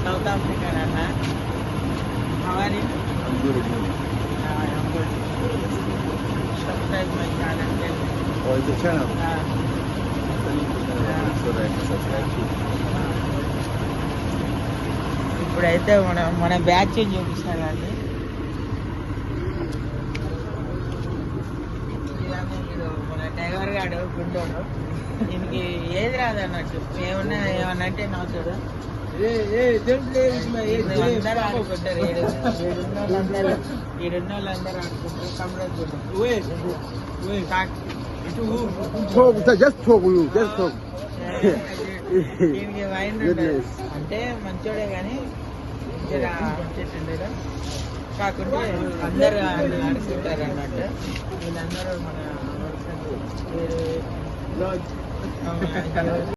South Africa, huh? How are you? I'm good. I'm good. Subscribe my channel. Oh, it's a channel. Yeah. So that I can subscribe to. ఇప్పుడైతే మన batch చూపిస్తానండి. మన driver గాడు గుంటోడు, దీనికి ఏది రాదన్నట్టు ఏమన్నా అంటే నవ్వుతాడు. అందరూ ఆడుకుంటారు, ఈడున్న వాళ్ళందరూ ఆడుకుంటారు. Just talk, just talk. దీనికి మైండ్ ఉండదు అంటే మంచోడే కానీ చెట్టుండేదా కాకుండా అందరూ ఆడుకుంటారు అన్నట్టు. వీళ్ళందరూ మన